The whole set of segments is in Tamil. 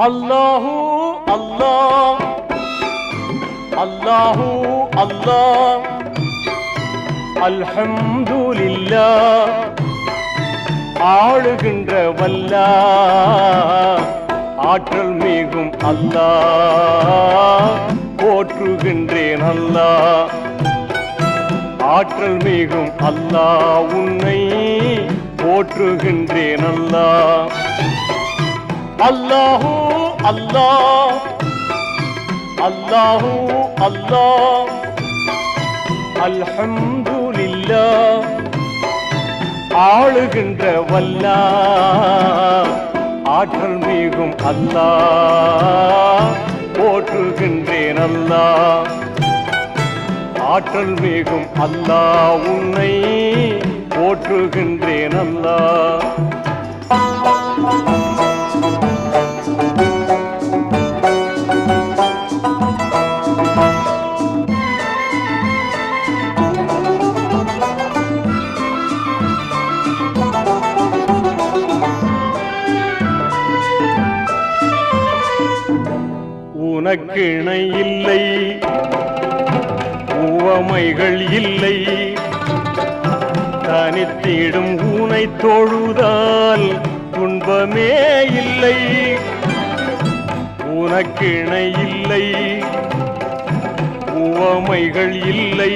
அல்லாஹு அல்லாஹ் அல்லாஹு அல்லாஹ் அல்ஹம்துலில்லாஹ் ஆளுகின்ற வல்லாஹ் ஆற்றல் மிகும் அல்லாஹ் போற்றுகின்றேன் அல்லாஹ் ஆற்றல் மிகும் அல்லாஹ் உன்னை போற்றுகின்றேன் அல்லாஹ் அல்லாஹு அல்லாஹ் அல்லாஹு அல்லாஹ் அல்ஹம்துலில்லாஹ் ஆளுகின்ற வல்லாஹ் ஆற்றல் மிகும் அல்லாஹ் போற்றுகின்றேன் அல்லாஹ் ஆற்றல் மிகும் அல்லாஹ் உன்னை போற்றுகின்றேன் அல்லாஹ் உனக்கு இணை இல்லை, உவமைகள் இல்லை, தனித்திடும் ஊனை தொழுதால் துன்பமே இல்லை. உனக்கு இணை இல்லை, உவமைகள் இல்லை,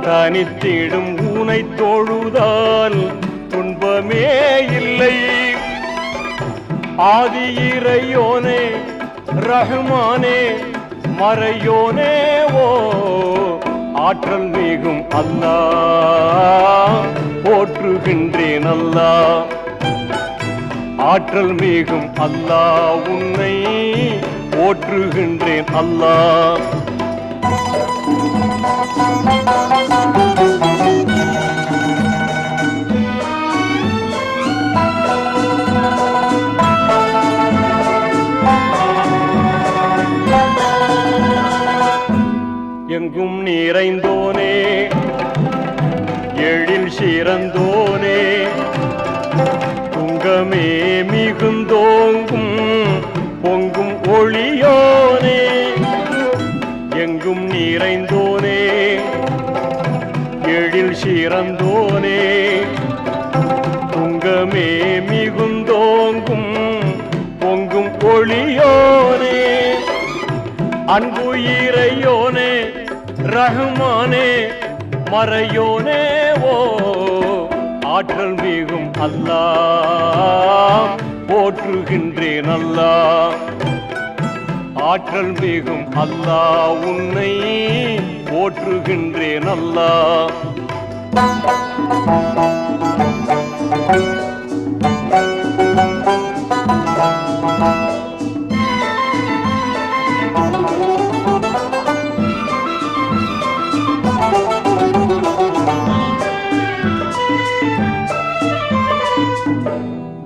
தனித்திடும் ஊனை தொழுதால் துன்பமே இல்லை. ஆதி இறையோனே ரஹ்மானே மறையோனே ஓ ஆற்றல் மிகும் அல்லாஹ் போற்றுகின்றேன் அல்லாஹ் ஆற்றல் மிகும் அல்லாஹ் உன்னை போற்றுகின்றேன் அல்லாஹ் எங்கும் நிறைந்தோனே எழில் சிறந்தோனே துங்கமே மிகுந்தோங்கும் பொங்கும் ஒளியோனே எங்கும் நிறைந்தோனே எழில் சிறந்தோனே துங்கமே மிகுந்தோங்கும் பொங்கும் ஒளியோனே அன்பு இறையோனே ரஹ்மானே மறையோனே ஓ ஆற்றல் மிகும் அல்லாஹ் போற்றுகின்றேன் அல்லாஹ் ஆற்றல் மிகும் அல்லாஹ் உன்னை போற்றுகின்றேன் அல்லாஹ்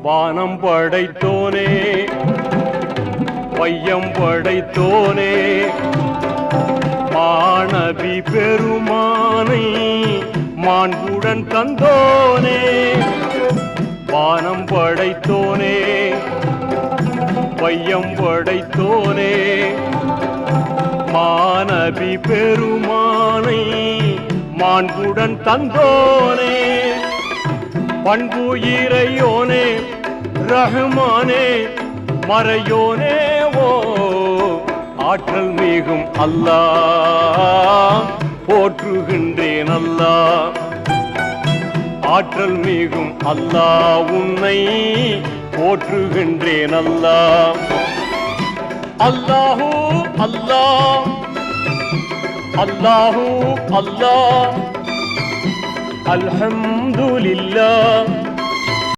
வானம் படைத்தோனே வையம் படைத்தோனே மாணவி பெருமானை மாண்புடன் தந்தோனே வானம் படைத்தோனே வையம் படைத்தோனே மாணவி பெருமானை மாண்புடன் தந்தோனே பண்பு இறையோனே ரஹ்மானே மறையோனே ஓ ஆற்றல் மிகும் அல்லாஹ் போற்றுகின்றேன் அல்லாஹ் ஆற்றல் மிகும் அல்லாஹ் உன்னை போற்றுகின்றேன் அல்லாஹ் அல்லாஹு அல்லாஹ் அல்லாஹு அல்லாஹ் அல்ஹம்துலில்லாஹ்